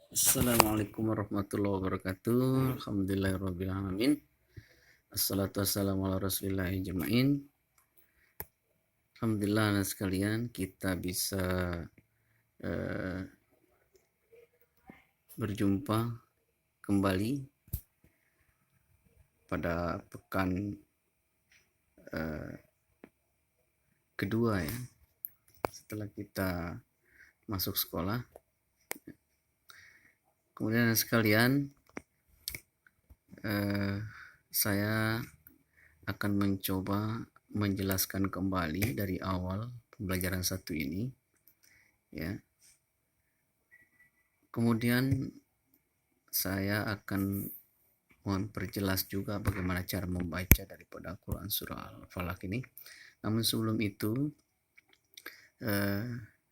Assalamualaikum warahmatullahi wabarakatuh. Alhamdulillahirabbil alamin. Assalatu wassalamu ala Rasulillah ajmain. Alhamdulillah anak sekalian, kita bisa eh, berjumpa kembali pada pekan kedua ya, setelah kita masuk sekolah. Kemudian anak sekalian, saya akan mencoba menjelaskan kembali dari awal pembelajaran satu ini ya. Kemudian saya akan memperjelas juga bagaimana cara membaca daripada Quran surah Al-Falaq ini. Namun sebelum itu,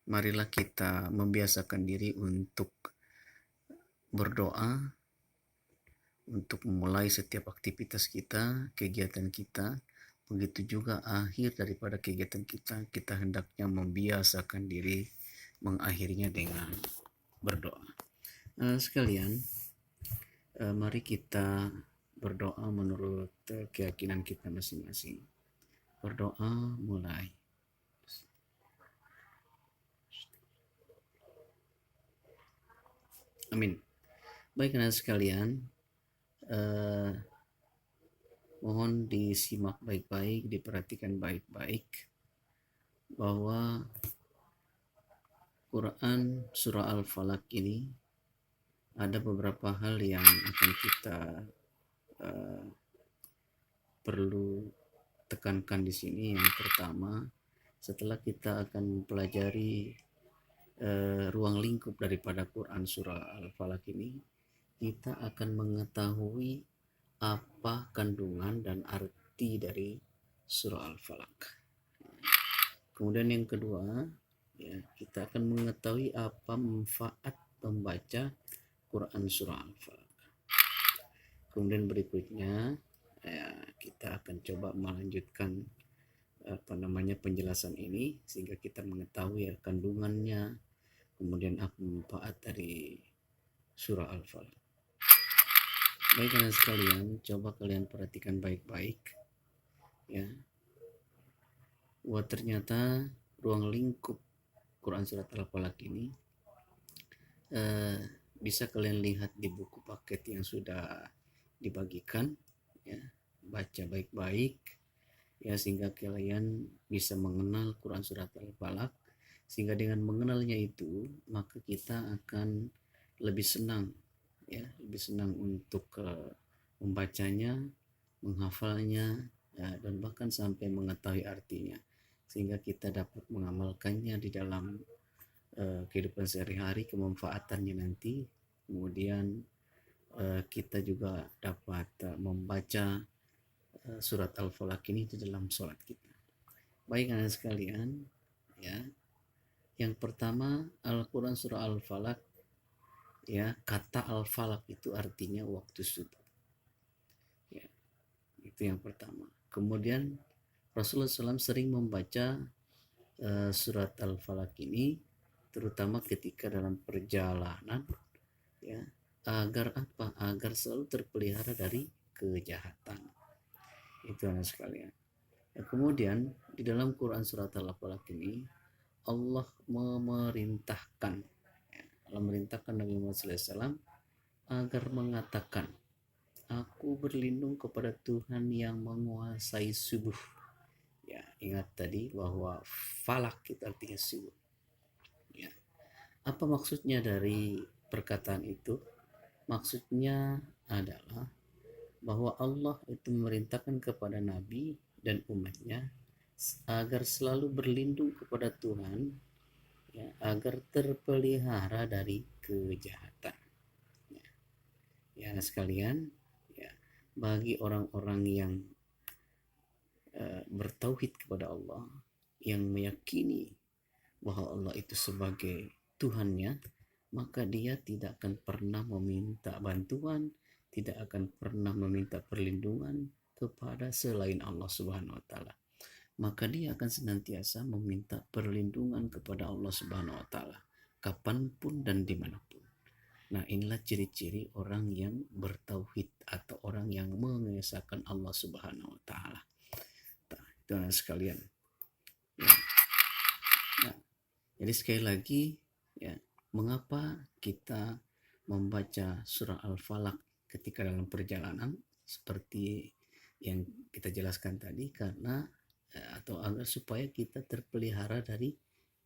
marilah kita membiasakan diri untuk berdoa untuk memulai setiap aktivitas kita, kegiatan kita. Begitu juga akhir daripada kegiatan kita, kita hendaknya membiasakan diri mengakhirinya dengan berdoa. Sekalian, mari kita berdoa menurut keyakinan kita masing-masing. Berdoa mulai. Amin. Baik anak sekalian, mohon disimak baik-baik, diperhatikan baik-baik bahwa Quran surah Al-Falaq ini ada beberapa hal yang akan kita perlu tekankan di sini. Yang pertama, setelah kita akan mempelajari ruang lingkup daripada Quran surah Al-Falaq ini, kita akan mengetahui apa kandungan dan arti dari surah Al-Falaq. Kemudian yang kedua, ya, kita akan mengetahui apa manfaat membaca Quran surah Al-Falaq. Kemudian berikutnya, ya, kita akan coba melanjutkan penjelasan ini sehingga kita mengetahui ya, kandungannya, kemudian apa manfaat dari surah Al-Falaq. Baik anak sekalian, coba kalian perhatikan baik-baik ya. Wah, ternyata ruang lingkup Quran surat Al-Falaq ini bisa kalian lihat di buku paket yang sudah dibagikan ya. Baca baik-baik ya sehingga kalian bisa mengenal Quran surat Al-Falaq, sehingga dengan mengenalnya itu maka kita akan lebih senang ya, lebih senang untuk membacanya, menghafalnya ya, dan bahkan sampai mengetahui artinya, sehingga kita dapat mengamalkannya di dalam kehidupan sehari-hari, kemanfaatannya nanti. Kemudian kita juga dapat membaca surat Al-Falaq ini di dalam sholat kita. Baik anak sekalian ya, yang pertama Al-Quran surah Al-Falaq ya, kata Al-Falaq itu artinya waktu subuh ya, itu yang pertama. Kemudian Rasulullah SAW sering membaca surat Al-Falaq ini terutama ketika dalam perjalanan ya, agar apa? Agar selalu terpelihara dari kejahatan. Itu anak sekalian. Ya, kemudian di dalam Quran surat Al-Falaq ini Allah memerintahkan ya, Allah memerintahkan Nabi Muhammad SAW agar mengatakan, aku berlindung kepada Tuhan yang menguasai subuh. Ya, ingat tadi bahwa falak itu artinya subuh. Ya. Apa maksudnya dari perkataan itu? Maksudnya adalah bahwa Allah itu memerintahkan kepada Nabi dan umatnya agar selalu berlindung kepada Tuhan ya, agar terpelihara dari kejahatan. Ya sekalian, ya, bagi orang-orang yang bertauhid kepada Allah, yang meyakini bahwa Allah itu sebagai Tuhannya, maka dia tidak akan pernah meminta bantuan, tidak akan pernah meminta perlindungan kepada selain Allah Subhanahu wa taala. Maka dia akan senantiasa meminta perlindungan kepada Allah Subhanahu wa taala kapanpun dan dimanapun. Nah, inilah ciri-ciri orang yang bertauhid atau orang yang mengesahkan Allah Subhanahu wa taala. Nah, itu sekalian. Ya. Nah, jadi sekali lagi ya, mengapa kita membaca surah Al-Falaq ketika dalam perjalanan seperti yang kita jelaskan tadi, karena atau agar supaya kita terpelihara dari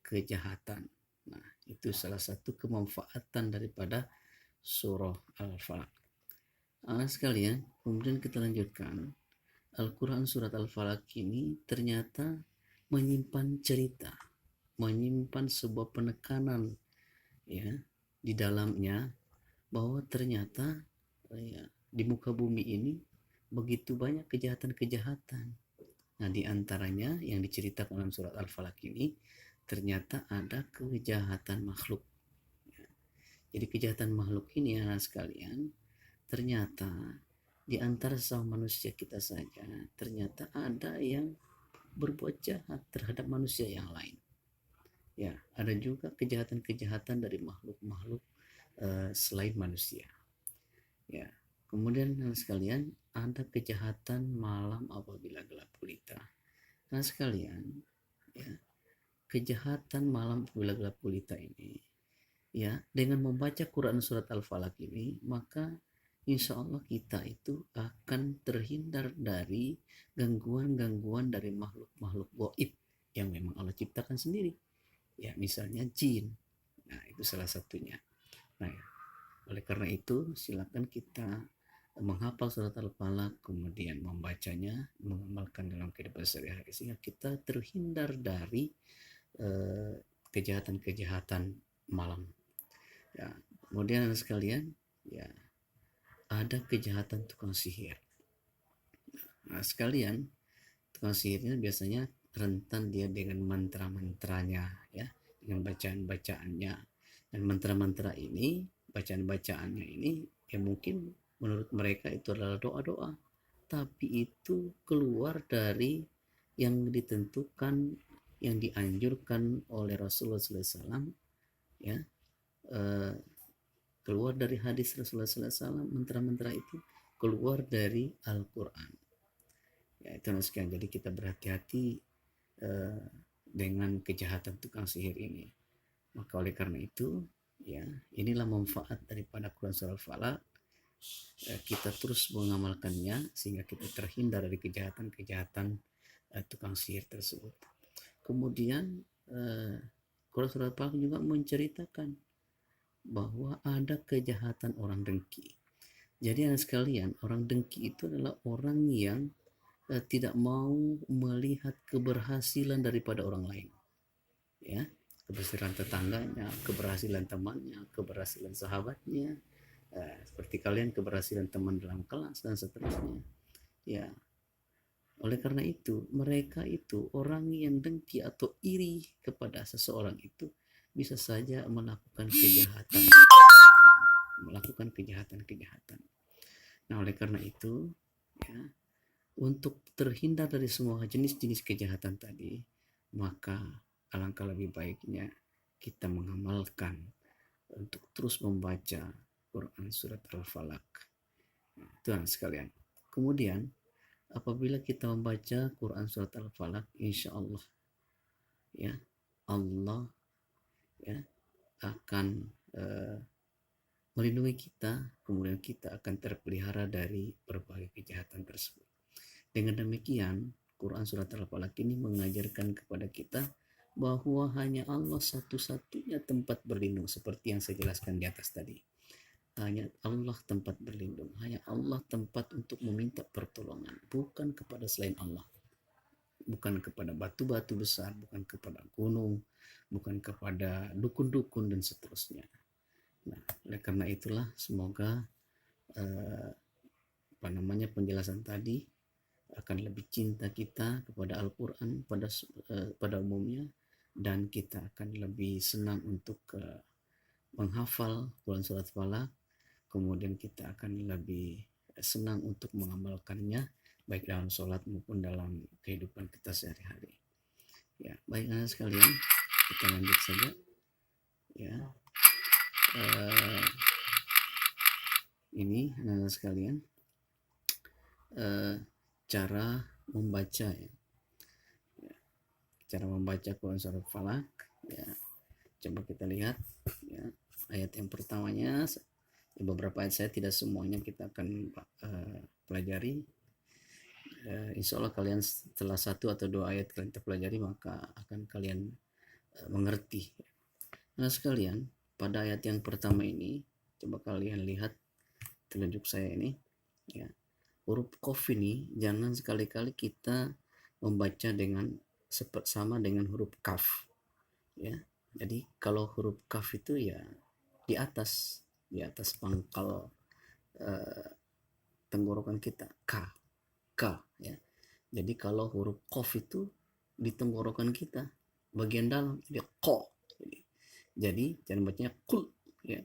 kejahatan. Nah, itu salah satu kemanfaatan daripada surah Al-Falaq. Sekalian, kemudian kita lanjutkan. Al-Quran surat Al-Falaq ini ternyata menyimpan cerita, menyimpan sebuah penekanan ya di dalamnya, bahwa ternyata ya, di muka bumi ini begitu banyak kejahatan-kejahatan. Nah, di antaranya yang diceritakan dalam surat Al-Falaq ini ternyata ada kejahatan makhluk. Jadi kejahatan makhluk ini anak sekalian, ternyata di antara sesama manusia kita saja ternyata ada yang berbuat jahat terhadap manusia yang lain. Ya, ada juga kejahatan-kejahatan dari makhluk-makhluk selain manusia. Ya, kemudian anak sekalian, ada kejahatan malam apabila gelap gulita. Anak sekalian, ya, kejahatan malam apabila gelap gulita ini, ya, dengan membaca Quran surat Al-Falaq ini, maka insya Allah kita itu akan terhindar dari gangguan-gangguan dari makhluk-makhluk gaib yang memang Allah ciptakan sendiri. Ya, misalnya jin. Nah, itu salah satunya. Nah, ya, oleh karena itu silakan kita menghafal surat Al-Falaq, kemudian membacanya, mengamalkan dalam kehidupan sehari-hari sehingga kita terhindar dari kejahatan-kejahatan malam. Ya, kemudian sekalian, ya, ada kejahatan tukang sihir. Nah, sekalian, tukang sihirnya biasanya rentan dia dengan mantra-mantranya, ya, dengan bacaan-bacaannya. Dan mantra-mantra ini, bacaan-bacaannya ini, ya mungkin menurut mereka itu adalah doa-doa, tapi itu keluar dari yang ditentukan, yang dianjurkan oleh Rasulullah SAW, ya, keluar dari hadis Rasulullah SAW. Mantra-mantra itu keluar dari Al-Quran. Ya, itu sekian. Jadi kita berhati-hati dengan kejahatan tukang sihir ini. Maka oleh karena itu, ya, inilah manfaat daripada Quran Surah Al-Falaq. Kita terus mengamalkannya sehingga kita terhindar dari kejahatan-kejahatan tukang sihir tersebut. Kemudian Quran Surah Al-Falaq juga menceritakan bahwa ada kejahatan orang dengki. Jadi anak sekalian, orang dengki itu adalah orang yang tidak mau melihat keberhasilan daripada orang lain. Ya, keberhasilan tetangganya, keberhasilan temannya, keberhasilan sahabatnya. Seperti kalian keberhasilan teman dalam kelas dan seterusnya. Ya. Oleh karena itu, mereka itu orang yang dengki atau iri kepada seseorang itu bisa saja melakukan kejahatan. Nah, oleh karena itu, ya, untuk terhindar dari semua jenis-jenis kejahatan tadi, maka alangkah lebih baiknya kita mengamalkan untuk terus membaca Quran surat Al-Falaq. Nah, Tuhan sekalian. Kemudian apabila kita membaca Quran surat Al-Falaq, insya Allah, ya, Allah, ya, akan melindungi kita, kemudian kita akan terpelihara dari berbagai kejahatan tersebut. Dengan demikian, Quran surat Al-Falaq ini mengajarkan kepada kita bahwa hanya Allah satu-satunya tempat berlindung, seperti yang saya jelaskan di atas tadi. Hanya Allah tempat berlindung, hanya Allah tempat untuk meminta pertolongan, bukan kepada selain Allah, bukan kepada batu-batu besar, bukan kepada gunung, bukan kepada dukun-dukun dan seterusnya. Nah, oleh karena itulah semoga penjelasan tadi akan lebih cinta kita kepada Al-Quran pada umumnya, dan kita akan lebih senang untuk menghafal Quran surat Al-Falaq. Kemudian kita akan lebih senang untuk mengamalkannya baik dalam sholat maupun dalam kehidupan kita sehari-hari. Ya, baik anak sekalian, kita lanjut saja. Ya, ini sekalian cara membaca ya. Cara membaca Quran Surah Falak ya. Coba kita lihat ya, ayat yang pertamanya ya, beberapa ayat saya tidak semuanya kita akan pelajari. Insya Allah kalian setelah satu atau dua ayat kalian terpelajari maka akan kalian mengerti. Nah sekalian, pada ayat yang pertama ini coba kalian lihat telunjuk saya ini ya. Huruf Qaf ini jangan sekali-kali kita membaca dengan sama dengan huruf Kaf ya. Jadi kalau huruf Kaf itu ya di atas pangkal tenggorokan kita, K ya. Jadi kalau huruf Qaf itu di tenggorokan kita bagian dalam, dia Q. Jadi jangan bacanya kul ya.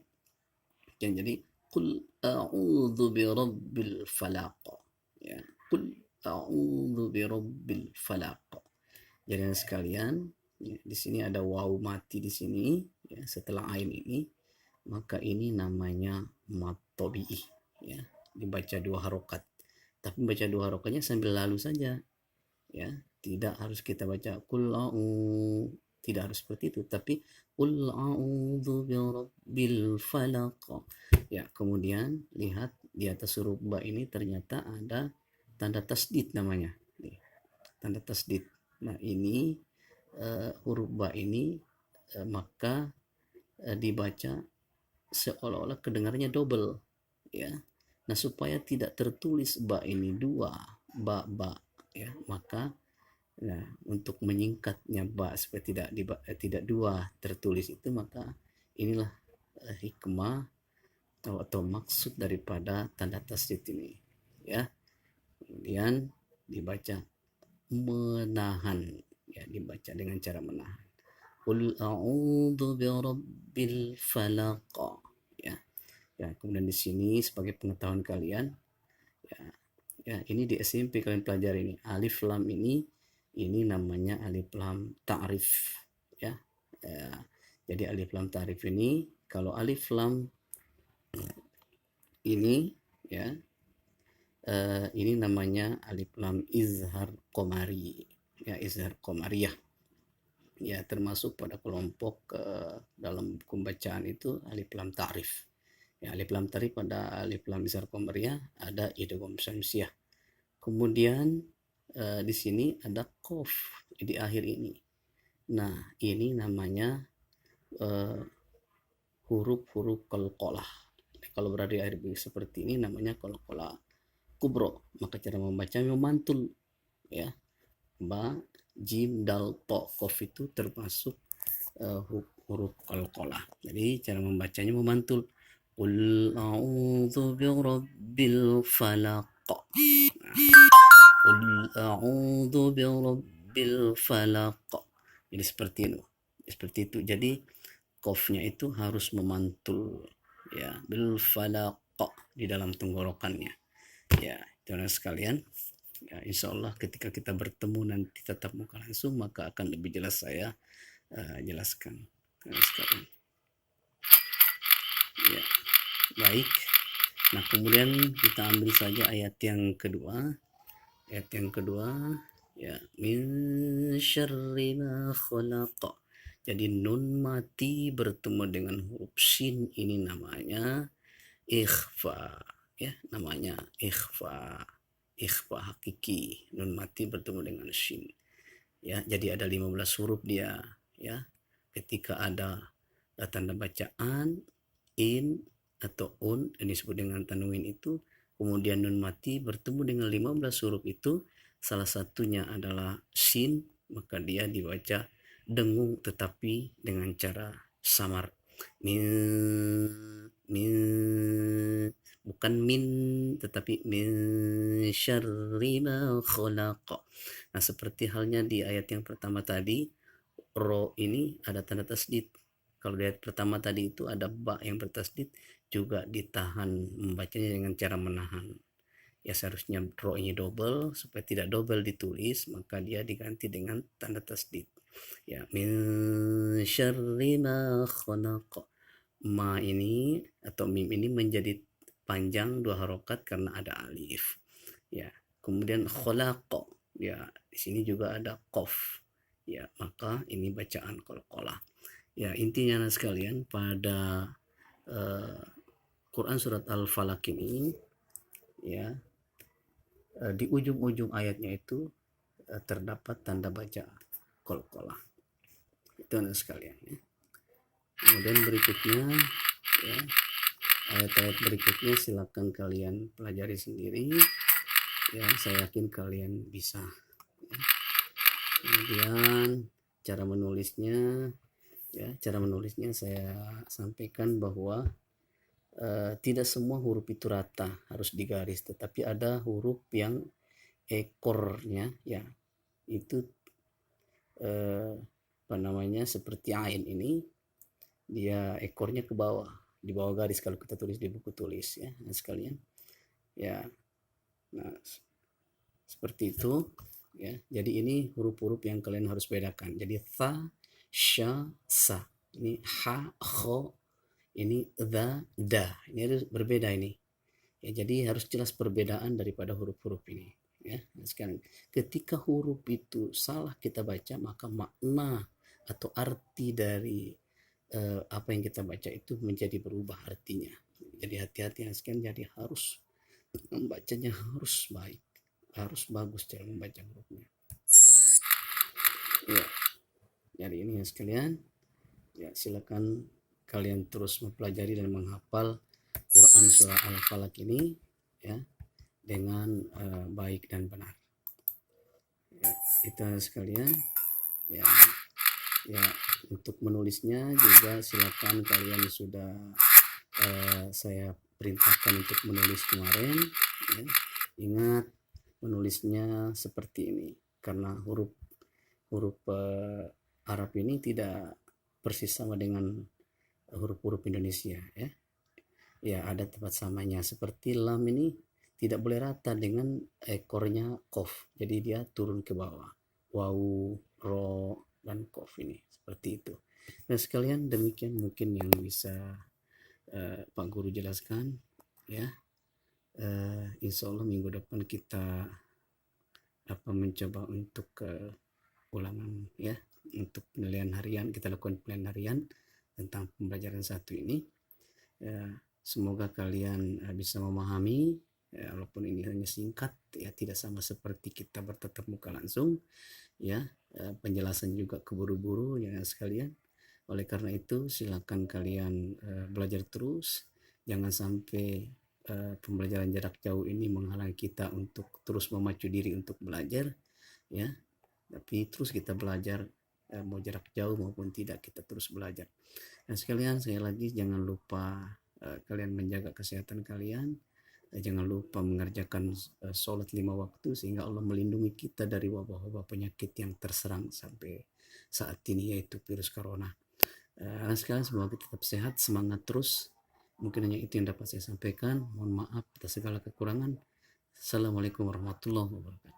Jadi kul a'udzu birabbil falaq ya. Kul a'udzu birabbil falaq. Jadi sekalian ya, di sini ada waw mati di sini ya, setelah ain ini, maka ini namanya mad tabi'i ya, dibaca dua harokat. Tapi baca dua harokatnya sambil lalu saja ya, tidak harus kita baca kul a'udzu, tidak harus seperti itu, tapi qul a'udzu birabbil falaq ya. Kemudian lihat di atas huruf ba ini ternyata ada tanda tasdid namanya nih, tanda tasdid. Nah ini huruf ba ini maka dibaca seolah-olah kedengarannya double ya. Nah supaya tidak tertulis ba ini dua ba ya, maka nah untuk menyingkatnya ba supaya tidak dua tertulis itu, maka inilah hikmah atau maksud daripada tanda tasdid ini ya. Kemudian dibaca menahan ya, dibaca dengan cara menahan. Qul a'udzu birabbil falaq ya. Ya, kemudian di sini sebagai pengetahuan kalian ya, ini di SMP kalian pelajari ini alif lam ini namanya alif lam ta'rif ya. Jadi alif lam ta'rif ini, kalau alif lam ini ya, ini namanya alif lam izhar qamari ya, izhar qamariyah ya, termasuk pada kelompok dalam buku bacaan itu alif lam ta'rif ya. Alif lam ta'rif pada alif lam izhar qamariyah ada idgham syamsiyah. Kemudian di sini ada qaf di akhir ini. Nah ini namanya huruf-huruf qalqalah. Kalau berada di akhir seperti ini namanya qalqalah kubro. Maka cara membacanya memantul ya. Ba, jim, dal, to, qaf itu termasuk huruf qalqalah. Jadi cara membacanya memantul. Qul a'udzu birabbil falaq. Qul a'udzu birabbil falaq. Jadi seperti itu. Jadi qafnya itu harus memantul ya, bil falaq di dalam tenggorokannya ya. Teman-teman sekalian ya, insya Allah ketika kita bertemu nanti tatap muka langsung maka akan lebih jelas saya jelaskan sekalian ya. Baik, nah kemudian kita ambil saja ayat yang kedua ya, min syarri ma khalaq. Jadi nun mati bertemu dengan huruf shin ini namanya ikhfa ya, namanya ikhfa hakiki. Nun mati bertemu dengan shin ya. Jadi ada 15 huruf dia ya. Ketika ada tanda bacaan in atau un yang disebut dengan tanwin itu, kemudian nun mati bertemu dengan 15 huruf itu, salah satunya adalah shin, maka dia dibaca dengung tetapi dengan cara samar. Bukan min tetapi min syarri ma khalaq. Nah seperti halnya di ayat yang pertama tadi, ro ini ada tanda tasdid. Kalau di ayat pertama tadi itu ada ba yang bertasdid, juga ditahan membacanya dengan cara menahan ya. Seharusnya ro ini double, supaya tidak double ditulis maka dia diganti dengan tanda tasdid ya. Min syarri ma khalaq. Ma ini atau mim ini menjadi panjang 2 harokat karena ada alif. Ya, kemudian khalaqa, ya di sini juga ada qaf. Ya, maka ini bacaan qalqalah. Ya, intinya anak sekalian pada eh, Quran surat Al-Falaq ini, ya, di ujung-ujung ayatnya itu terdapat tanda baca qalqalah. Itu anak sekalian, ya. Kemudian berikutnya, ya, ayat-ayat berikutnya silakan kalian pelajari sendiri, ya, saya yakin kalian bisa, ya. Kemudian cara menulisnya, ya, cara menulisnya saya sampaikan bahwa tidak semua huruf itu rata harus digaris, tetapi ada huruf yang ekornya, ya, itu apa namanya, seperti ain ini, dia ekornya ke bawah, di bawah garis kalau kita tulis di buku tulis, ya, nah sekalian, ya. Nah, seperti itu, ya. Jadi ini huruf-huruf yang kalian harus bedakan. Jadi tha, sha, sa. Ini ha, kho, ini dha, da. Ini harus berbeda ini. Ya, jadi harus jelas perbedaan daripada huruf-huruf ini. Ya, nah sekarang ketika huruf itu salah kita baca, maka makna atau arti dari apa yang kita baca itu menjadi berubah artinya. Jadi hati-hati yang sekian, jadi harus membacanya harus baik, harus bagus cara membaca hurufnya. Ya, jadi ini yang sekalian, ya silakan kalian terus mempelajari dan menghafal Quran surah Al-Falaq ini, ya, dengan baik dan benar. Ya, itu sekalian, ya. Ya, untuk menulisnya juga silakan kalian sudah saya perintahkan untuk menulis kemarin, ya. Ingat menulisnya seperti ini karena huruf Arab ini tidak persis sama dengan huruf-huruf Indonesia, ya. Ya, ada tempat samanya. Seperti lam ini tidak boleh rata dengan ekornya qaf, jadi dia turun ke bawah. Waw, ro, dan qaf ini seperti itu. Nah sekalian, demikian mungkin yang bisa Pak Guru jelaskan, ya. Insya Allah minggu depan kita mencoba untuk ulangan, ya, untuk penilaian harian. Kita lakukan penilaian harian tentang pembelajaran satu ini. Semoga kalian bisa memahami, ya, walaupun ini hanya singkat, ya, tidak sama seperti kita bertatap muka langsung, ya. Penjelasan juga keburu-buru, ya sekalian. Oleh karena itu silakan kalian belajar terus, jangan sampai pembelajaran jarak jauh ini menghalangi kita untuk terus memacu diri untuk belajar, ya. Tapi terus kita belajar, mau jarak jauh maupun tidak, kita terus belajar. Nah sekalian, saya lagi jangan lupa kalian menjaga kesehatan kalian, jangan lupa mengerjakan sholat 5 waktu sehingga Allah melindungi kita dari wabah-wabah penyakit yang terserang sampai saat ini, yaitu virus corona. Anak sekalian, semoga kita tetap sehat, semangat terus. Mungkin hanya itu yang dapat saya sampaikan. Mohon maaf atas segala kekurangan. Assalamualaikum warahmatullahi wabarakatuh.